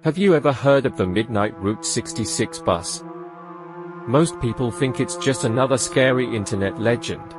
Have you ever heard of the midnight Route 66 bus? Most people think it's just another scary internet legend.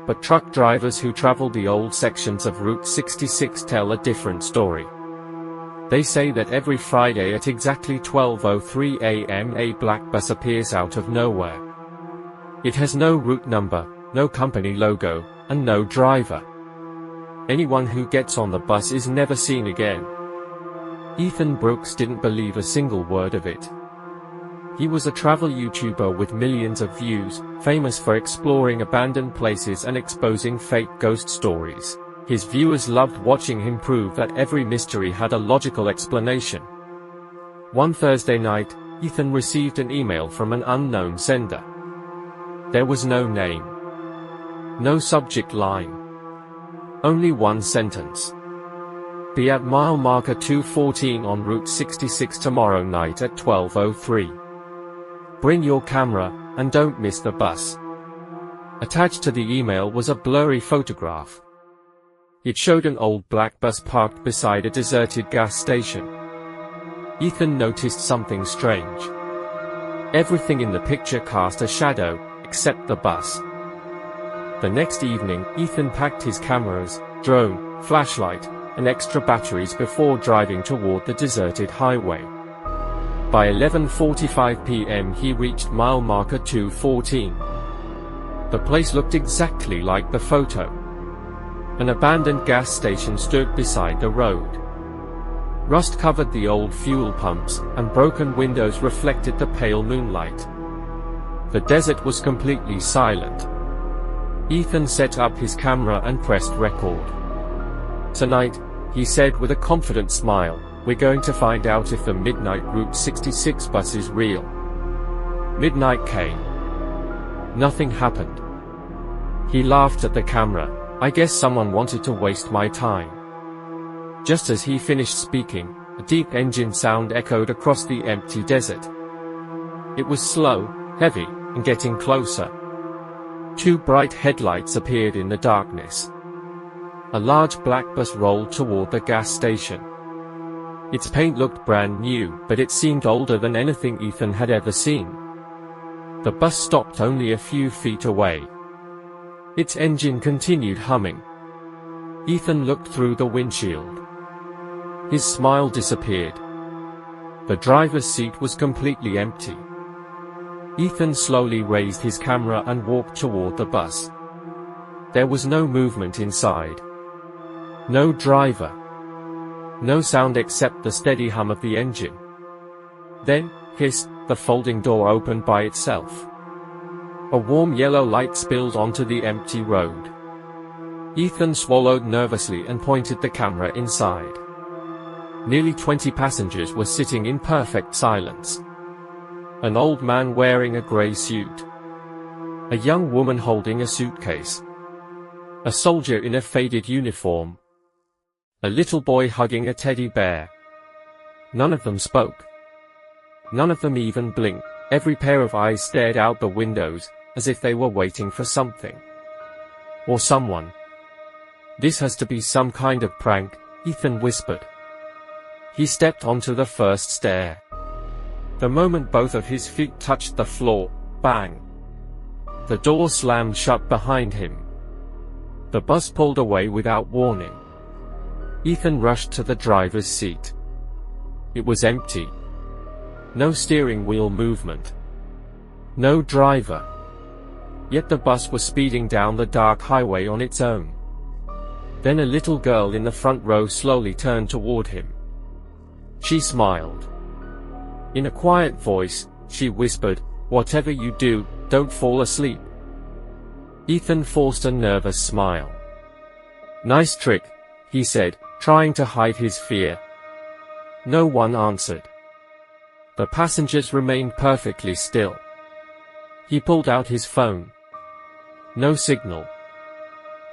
But truck drivers who travel the old sections of Route 66 tell a different story. They say that every Friday at exactly 12:03 a.m. a black bus appears out of nowhere. It has no route number, no company logo, and no driver. Anyone who gets on the bus is never seen again. Ethan Brooks didn't believe a single word of it. He was a travel YouTuber with millions of views, famous for exploring abandoned places and exposing fake ghost stories. His viewers loved watching him prove that every mystery had a logical explanation. One Thursday night, Ethan received an email from an unknown sender. There was no name. No subject line. Only one sentence. Be at mile marker 214 on Route 66 tomorrow night at 12:03. Bring your camera, and don't miss the bus. Attached to the email was a blurry photograph. It showed an old black bus parked beside a deserted gas station. Ethan noticed something strange. Everything in the picture cast a shadow, except the bus. The next evening, Ethan packed his cameras, drone, flashlight, and extra batteries before driving toward the deserted highway. By 11:45 p.m. he reached mile marker 214. The place looked exactly like the photo. An abandoned gas station stood beside the road. Rust covered the old fuel pumps, and broken windows reflected the pale moonlight. The desert was completely silent. Ethan set up his camera and pressed record. Tonight, he said with a confident smile, we're going to find out if the midnight Route 66 bus is real. Midnight came. Nothing happened. He laughed at the camera. I guess someone wanted to waste my time. Just as he finished speaking, a deep engine sound echoed across the empty desert. It was slow, heavy, and getting closer. Two bright headlights appeared in the darkness. A large black bus rolled toward the gas station. Its paint looked brand new, but it seemed older than anything Ethan had ever seen. The bus stopped only a few feet away. Its engine continued humming. Ethan looked through the windshield. His smile disappeared. The driver's seat was completely empty. Ethan slowly raised his camera and walked toward the bus. There was no movement inside. No driver. No sound except the steady hum of the engine. Then, hiss, the folding door opened by itself. A warm yellow light spilled onto the empty road. Ethan swallowed nervously and pointed the camera inside. Nearly 20 passengers were sitting in perfect silence. An old man wearing a gray suit. A young woman holding a suitcase. A soldier in a faded uniform. A little boy hugging a teddy bear. None of them spoke. None of them even blinked. Every pair of eyes stared out the windows, as if they were waiting for something. Or someone. This has to be some kind of prank, Ethan whispered. He stepped onto the first stair. The moment both of his feet touched the floor, bang! The door slammed shut behind him. The bus pulled away without warning. Ethan rushed to the driver's seat. It was empty. No steering wheel movement. No driver. Yet the bus was speeding down the dark highway on its own. Then a little girl in the front row slowly turned toward him. She smiled. In a quiet voice, she whispered, "Whatever you do, don't fall asleep." Ethan forced a nervous smile. "Nice trick," he said, trying to hide his fear. No one answered. The passengers remained perfectly still. He pulled out his phone. No signal.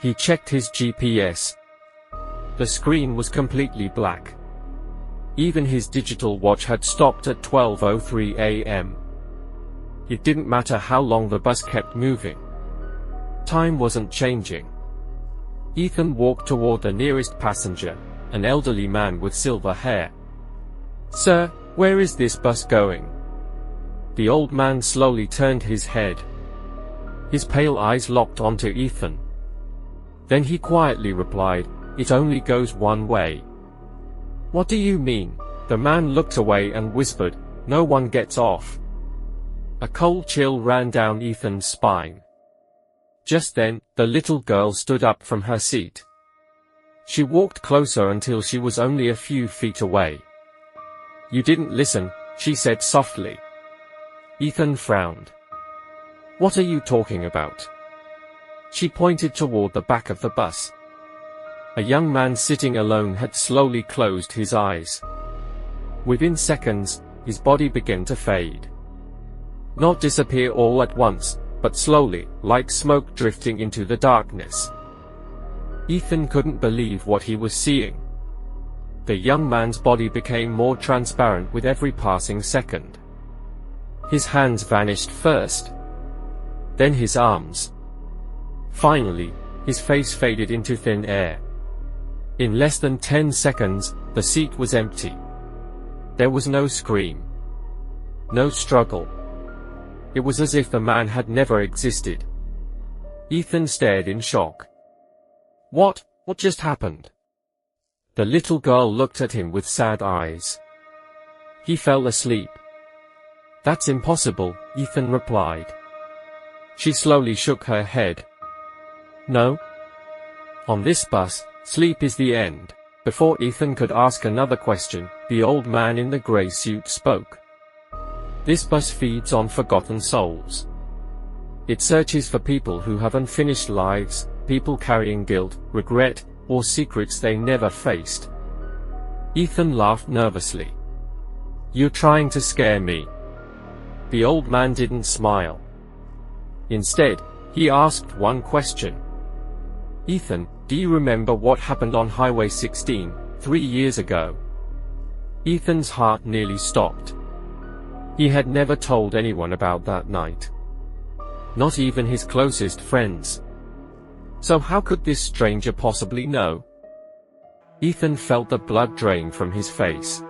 He checked his GPS. The screen was completely black. Even his digital watch had stopped at 12:03 a.m. It didn't matter how long the bus kept moving. Time wasn't changing. Ethan walked toward the nearest passenger, an elderly man with silver hair. "Sir, where is this bus going?" The old man slowly turned his head. His pale eyes locked onto Ethan. Then he quietly replied, "It only goes one way." "What do you mean?" The man looked away and whispered, "No one gets off." A cold chill ran down Ethan's spine. Just then, the little girl stood up from her seat. She walked closer until she was only a few feet away. "You didn't listen," she said softly. Ethan frowned. "What are you talking about?" She pointed toward the back of the bus. A young man sitting alone had slowly closed his eyes. Within seconds, his body began to fade. Not disappear all at once, but slowly, like smoke drifting into the darkness. Ethan couldn't believe what he was seeing. The young man's body became more transparent with every passing second. His hands vanished first, then his arms. Finally, his face faded into thin air. In less than 10 seconds, the seat was empty. There was no scream, no struggle. It was as if the man had never existed. Ethan stared in shock. What just happened?" The little girl looked at him with sad eyes. "He fell asleep." "That's impossible," Ethan replied. She slowly shook her head. "No. On this bus, sleep is the end." Before Ethan could ask another question, the old man in the gray suit spoke. "This bus feeds on forgotten souls. It searches for people who have unfinished lives, people carrying guilt, regret, or secrets they never faced." Ethan laughed nervously. "You're trying to scare me." The old man didn't smile. Instead, he asked one question. "Ethan, do you remember what happened on Highway 16, 3 years ago?" Ethan's heart nearly stopped. He had never told anyone about that night. Not even his closest friends. So how could this stranger possibly know? Ethan felt the blood drain from his face.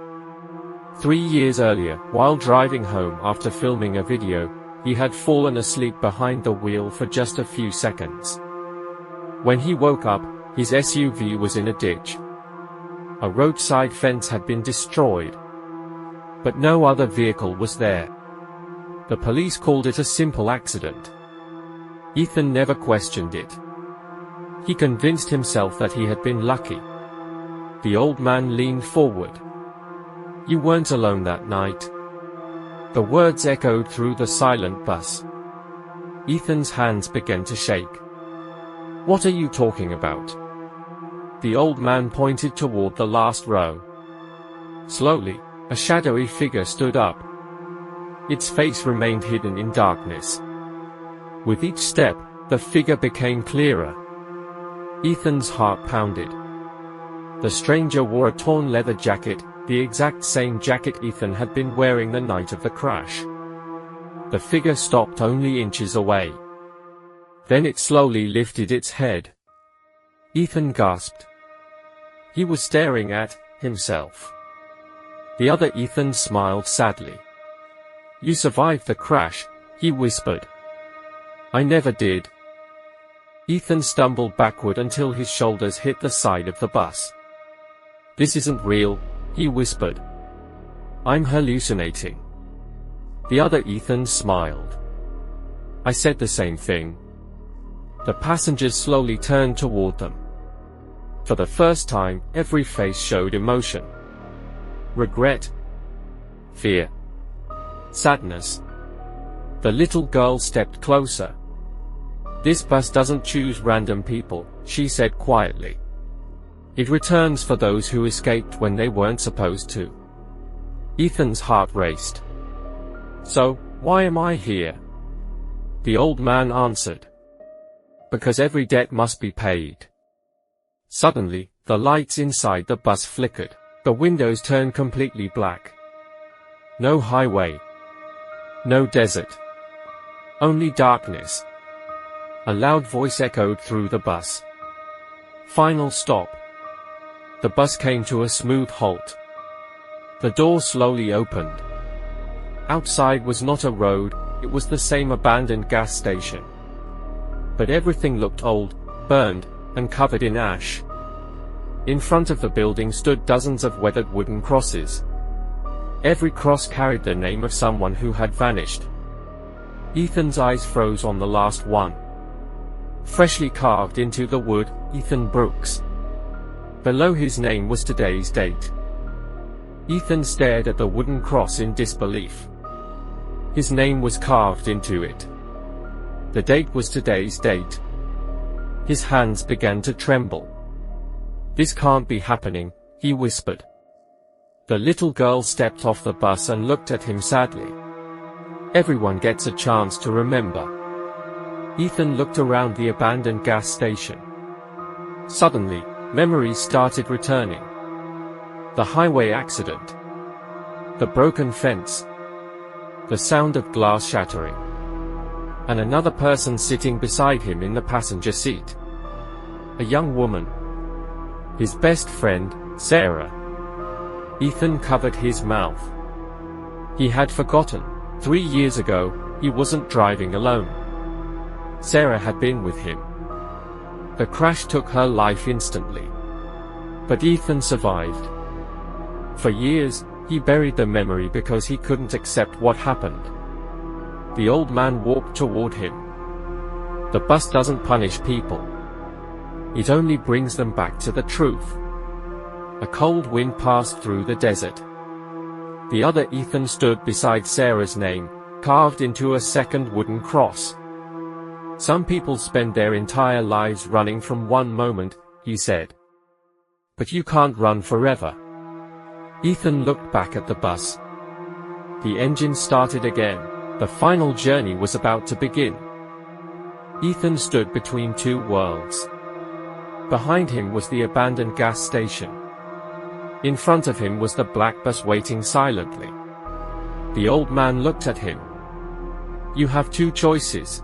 3 years earlier, while driving home after filming a video, he had fallen asleep behind the wheel for just a few seconds. When he woke up, his SUV was in a ditch. A roadside fence had been destroyed, but no other vehicle was there. The police called it a simple accident. Ethan never questioned it. He convinced himself that he had been lucky. The old man leaned forward. "You weren't alone that night." The words echoed through the silent bus. Ethan's hands began to shake. "What are you talking about?" The old man pointed toward the last row. Slowly, a shadowy figure stood up. Its face remained hidden in darkness. With each step, the figure became clearer. Ethan's heart pounded. The stranger wore a torn leather jacket, the exact same jacket Ethan had been wearing the night of the crash. The figure stopped only inches away. Then it slowly lifted its head. Ethan gasped. He was staring at himself. The other Ethan smiled sadly. "You survived the crash," he whispered. "I never did." Ethan stumbled backward until his shoulders hit the side of the bus. "This isn't real," he whispered. "I'm hallucinating." The other Ethan smiled. "I said the same thing." The passengers slowly turned toward them. For the first time, every face showed emotion. Regret. Fear. Sadness. The little girl stepped closer. "This bus doesn't choose random people," she said quietly. "It returns for those who escaped when they weren't supposed to." Ethan's heart raced. "So, why am I here?" The old man answered. "Because every debt must be paid." Suddenly, the lights inside the bus flickered. The windows turned completely black. No highway. No desert. Only darkness. A loud voice echoed through the bus. "Final stop." The bus came to a smooth halt. The door slowly opened. Outside was not a road, it was the same abandoned gas station. But everything looked old, burned, and covered in ash. In front of the building stood dozens of weathered wooden crosses. Every cross carried the name of someone who had vanished. Ethan's eyes froze on the last one. Freshly carved into the wood, Ethan Brooks. Below his name was today's date. Ethan stared at the wooden cross in disbelief. His name was carved into it. The date was today's date. His hands began to tremble. "This can't be happening," he whispered. The little girl stepped off the bus and looked at him sadly. Everyone gets a chance to remember. Ethan looked around the abandoned gas station. Suddenly, memories started returning. The highway accident. The broken fence. The sound of glass shattering. And another person sitting beside him in the passenger seat. A young woman. His best friend, Sarah. Ethan covered his mouth. He had forgotten. 3 years ago, he wasn't driving alone. Sarah had been with him. The crash took her life instantly. But Ethan survived. For years, he buried the memory because he couldn't accept what happened. The old man walked toward him. The bus doesn't punish people. It only brings them back to the truth. A cold wind passed through the desert. The other Ethan stood beside Sarah's name, carved into a second wooden cross. "Some people spend their entire lives running from one moment," he said. "But you can't run forever." Ethan looked back at the bus. The engine started again. The final journey was about to begin. Ethan stood between two worlds. Behind him was the abandoned gas station. In front of him was the black bus waiting silently. The old man looked at him. "You have two choices.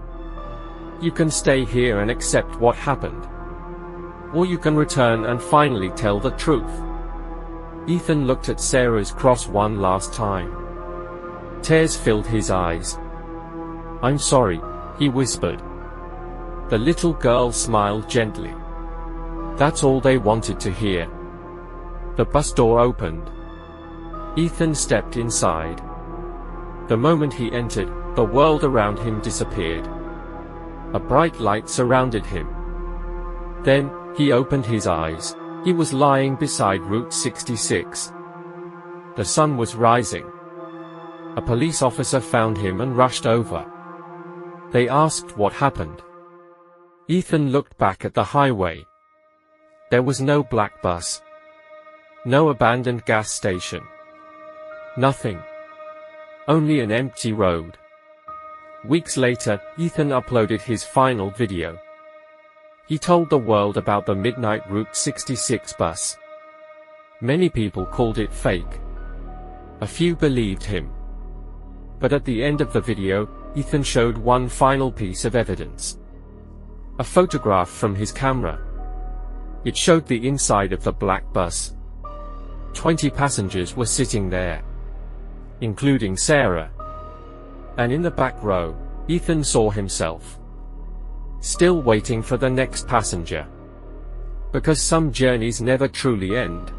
You can stay here and accept what happened. Or you can return and finally tell the truth." Ethan looked at Sarah's cross one last time. Tears filled his eyes. "I'm sorry," he whispered. The little girl smiled gently. That's all they wanted to hear. The bus door opened. Ethan stepped inside. The moment he entered, the world around him disappeared. A bright light surrounded him. Then, he opened his eyes. He was lying beside Route 66. The sun was rising. A police officer found him and rushed over. They asked what happened. Ethan looked back at the highway. There was no black bus. No abandoned gas station. Nothing. Only an empty road. Weeks later, Ethan uploaded his final video. He told the world about the midnight Route 66 bus. Many people called it fake. A few believed him. But at the end of the video, Ethan showed one final piece of evidence. A photograph from his camera. It showed the inside of the black bus. 20 passengers were sitting there, including Sarah. And in the back row, Ethan saw himself, still waiting for the next passenger. Because some journeys never truly end.